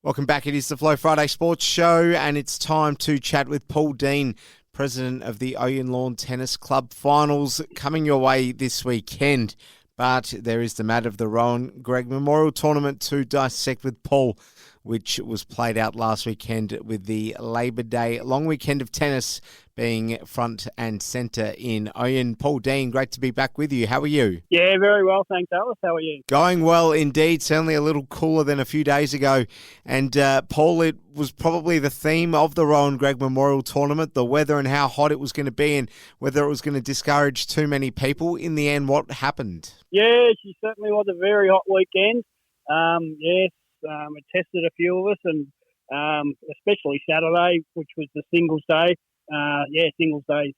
Welcome back. It is the Flow Friday Sports Show, and it's time to chat with Paul Dean, president of the Ouyen Lawn Tennis Club. Finals coming your way this weekend, but there is the matter of the Rohan Gregg Memorial Tournament to dissect with Paul, which was played out last weekend with the Labor Day long weekend of tennis being front and centre in Ouyen. Paul Dean, great to be back with you. How are you? Yeah, very well, thanks, Alice. How are you? Going well indeed, certainly a little cooler than a few days ago. And Paul, it was probably the theme of the Rohan Gregg Memorial Tournament, the weather and how hot it was going to be and whether it was going to discourage too many people. In the end, what happened? Yeah, she certainly was a very hot weekend. It tested a few of us, and especially Saturday, which was the singles day. Singles day.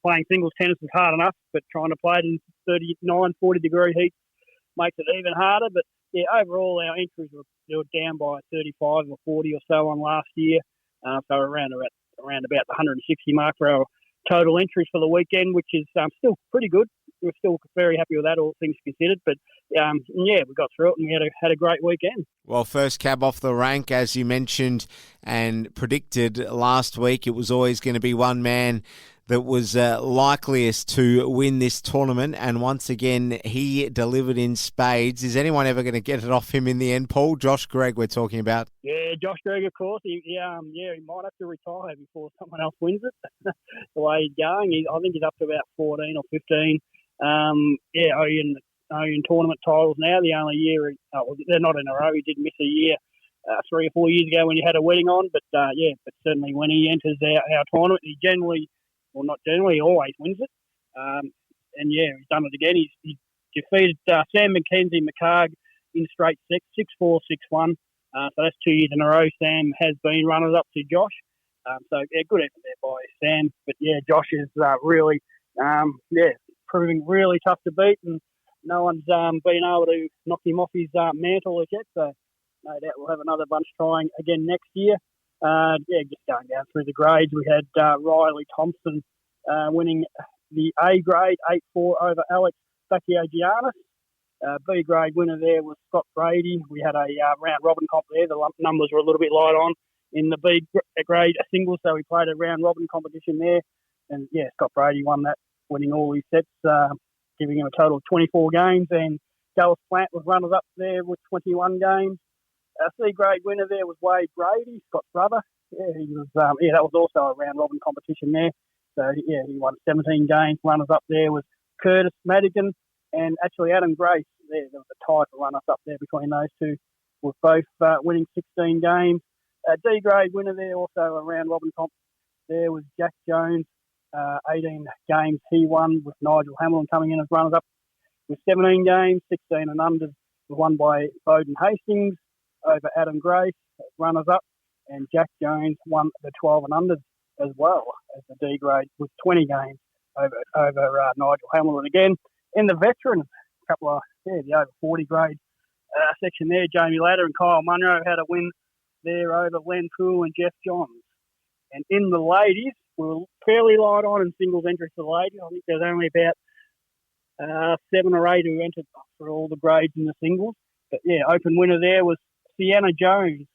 Playing singles tennis is hard enough, but trying to play it in 39, 40-degree heat makes it even harder. But, yeah, overall our entries were down by 35 or 40 or so on last year. So around about the 160 mark for our total entries for the weekend, which is still pretty good. We're still very happy with that, all things considered. But, we got through it and we had a great weekend. Well, first cab off the rank, as you mentioned and predicted last week, it was always going to be one man that was likeliest to win this tournament. And once again, he delivered in spades. Is anyone ever going to get it off him in the end, Paul? Josh Gregg we're talking about. Yeah, Josh Gregg, of course. He might have to retire before someone else wins it. The way he's going, I think he's up to about 14 or 15. Ouyen tournament titles now. The only year, they're not in a row. He did miss a year 3 or 4 years ago when he had a wedding on. But certainly when he enters our tournament, he he always wins it. He's done it again. He's defeated Sam McKenzie McCarg in straight sets, 6-4, 6-1. So that's 2 years in a row. Sam has been runners-up to Josh. Good effort there by Sam. But, Josh is really, proving really tough to beat, and no one's been able to knock him off his mantle as yet. So no doubt we'll have another bunch trying again next year. Just going down through the grades, we had Riley Thompson winning the A grade, 8-4 over Alex Bakiogiannis. B grade winner there was Scott Brady. We had a round robin comp there. The numbers were a little bit light on in the B grade singles, so we played a round robin competition there. And Scott Brady won that, winning all his sets, giving him a total of 24 games. And Dallas Plant was runners up there with 21 games. C grade winner there was Wade Grady, Scott's brother. That was also a round robin competition there. So he won 17 games. Runners up there was Curtis Madigan and actually Adam Grace. There was a tie for runners up there between those two, with both winning 16 games. D grade winner there, also a round robin comp. There was Jack Jones, 18 games he won, with Nigel Hamilton coming in as runners up with 17 games. 16 and under was won by Bowden Hastings over Adam Grace, runners up, and Jack Jones won the 12 and unders as well as the D grade with 20 games over Nigel Hamilton again. In the veterans, the over 40 grade section there, Jamie Ladder and Kyle Munro had a win there over Len Poole and Jeff Johns. And in the ladies, we were fairly light on in singles entries for the ladies. I think there's only about 7 or 8 who entered for all the grades in the singles. But open winner there was Sienna Jones.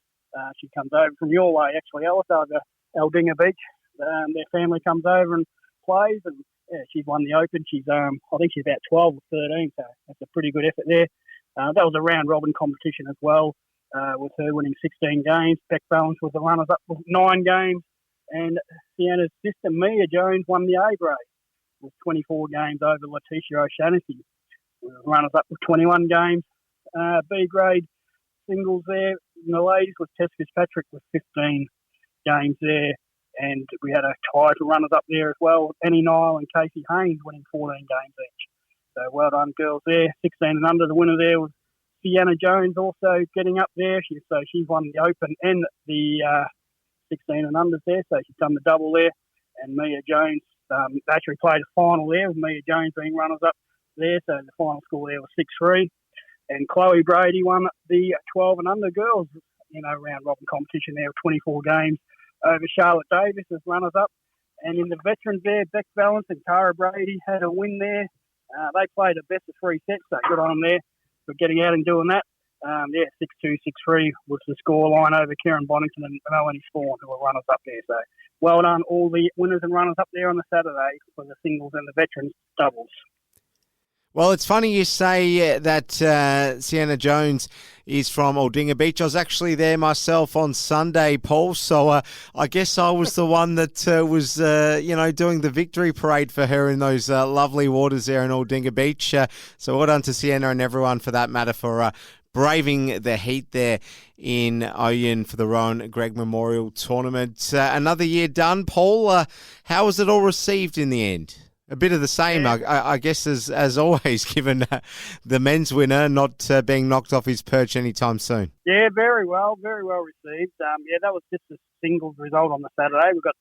She comes over from your way, actually, Alice, over Aldinga Beach. Their family comes over and plays, and she's won the Open. She's I think she's about 12 or 13, so that's a pretty good effort there. That was a round robin competition as well, with her winning 16 games. Beck Balance was the runners up with 9 games, and Sienna's sister Mia Jones won the A grade with 24 games over Letitia O'Shaughnessy. Runners up with 21 games. B grade singles there in the ladies was Tess Fitzpatrick with 15 games there, and we had a tie for runners up there as well. Annie Nile and Casey Haynes winning 14 games each. So well done, girls there. 16 and under, the winner there was Sienna Jones, also getting up there. She's won the Open and the 16 and unders there, so she's done the double there. And Mia Jones actually played a final there, with Mia Jones being runners up there, so the final score there was 6-3. And Chloe Brady won the 12 and under girls, round robin competition there with 24 games over Charlotte Davis as runners up. And in the veterans there, Beck Valance and Cara Brady had a win there. They played a best of 3 sets, so good on them there for getting out and doing that. Yeah, 6-2, 6-3 was the scoreline over Kieran Bonington and Melanie Spawn, who were runners up there. So well done, all the winners and runners up there on the Saturday for the singles and the veterans doubles. Well, it's funny you say that Sienna Jones is from Aldinga Beach. I was actually there myself on Sunday, Paul, so I guess I was the one that was, doing the victory parade for her in those lovely waters there in Aldinga Beach. So well done to Sienna and everyone for that matter for braving the heat there in Ouyen for the Rohan Gregg Memorial Tournament. Another year done, Paul. How was it all received in the end? A bit of the same, yeah. I guess, as always, given the men's winner not being knocked off his perch anytime soon. Yeah, very well received. That was just a singles result on the Saturday. We got,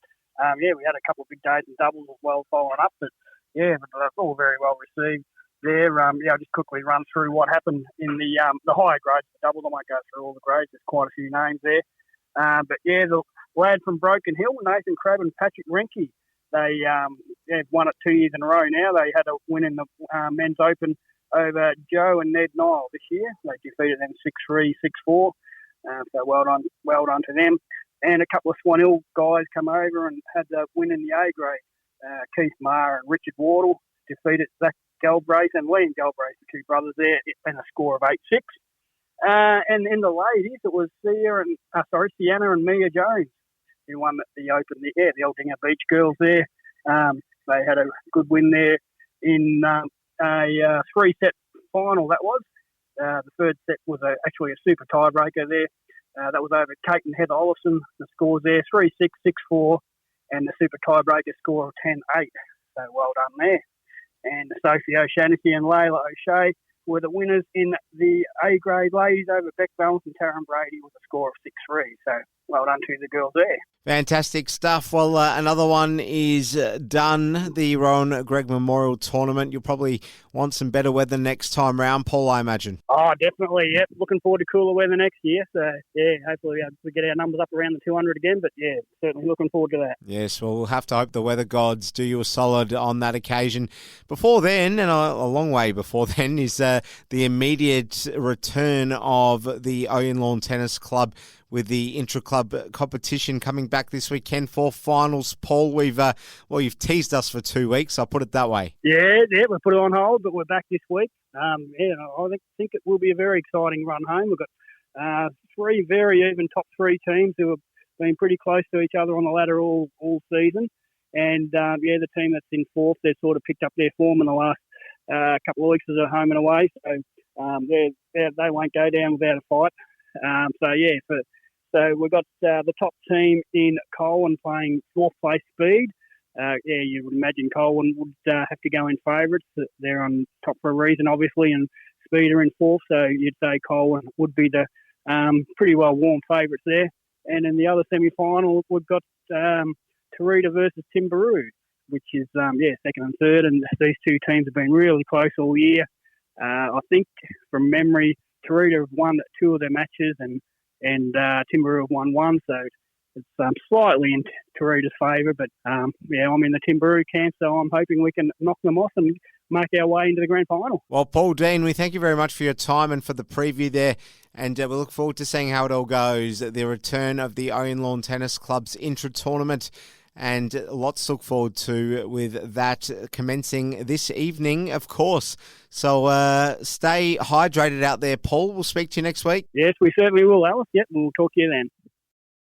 we had a couple of big days and doubles as well following up, but that's all very well received there. I'll just quickly run through what happened in the higher grades for doubles. I won't go through all the grades. There's quite a few names there. The lad from Broken Hill, Nathan Crabb and Patrick Renke, they've won it 2 years in a row now. They had a win in the men's open over Joe and Ned Nile this year. They defeated them 6-3, 6-4. So well done to them. And a couple of Swan Hill guys come over and had the win in the A grade. Keith Maher and Richard Wardle defeated Zach Galbraith and Liam Galbraith, the two brothers there, and a score of 8-6. And in the ladies, it was Sienna and Mia Jones who won the Open, the Aldinga Beach girls there. They had a good win there in a three-set final, that was. The third set was actually a super tiebreaker there. That was over Kate and Heather Olofsson. The scores there, 3-6, 6-4, and the super tiebreaker score of 10-8. So well done there. And Sophie O'Shaughnessy and Layla O'Shea were the winners in the A-grade ladies over Beck Valance and Taryn Brady with a score of 6-3. So well done to the girls there. Fantastic stuff. Well, another one is done, the Rohan Gregg Memorial Tournament. You'll probably want some better weather next time round, Paul, I imagine. Oh, definitely, yep. Looking forward to cooler weather next year. So, hopefully we get our numbers up around the 200 again. But, certainly looking forward to that. Yes, well, we'll have to hope the weather gods do you a solid on that occasion. Before then, and a long way before then, is the immediate return of the Ouyen Lawn Tennis Club with the intra-club competition coming back this weekend for finals. Paul, you've teased us for 2 weeks, I'll put it that way. Yeah, we put it on hold, but we're back this week. I think it will be a very exciting run home. We've got three very even top three teams who have been pretty close to each other on the ladder all season. And, the team that's in fourth, they've sort of picked up their form in the last couple of weeks as a home and away. So they won't go down without a fight. So we've got the top team in Colwyn playing fourth place Speed. You would imagine Colwyn would have to go in favourites. They're on top for a reason, obviously, and Speed are in fourth. So you'd say Colwyn would be the pretty well warm favourites there. And in the other semi-final, we've got Taruta versus Timburu, which is second and third. And these two teams have been really close all year. I think from memory, Taruta have won 2 of their matches and Timburu have won 1, so it's slightly in Taruta's favour. But I'm in the Timburu camp, so I'm hoping we can knock them off and make our way into the grand final. Well, Paul Dean, we thank you very much for your time and for the preview there, and we look forward to seeing how it all goes. The return of the Ouyen Lawn Tennis Club's intra-tournament, and lots to look forward to with that commencing this evening, of course. So stay hydrated out there, Paul. We'll speak to you next week. Yes, we certainly will, Alice. Yep, we'll talk to you then.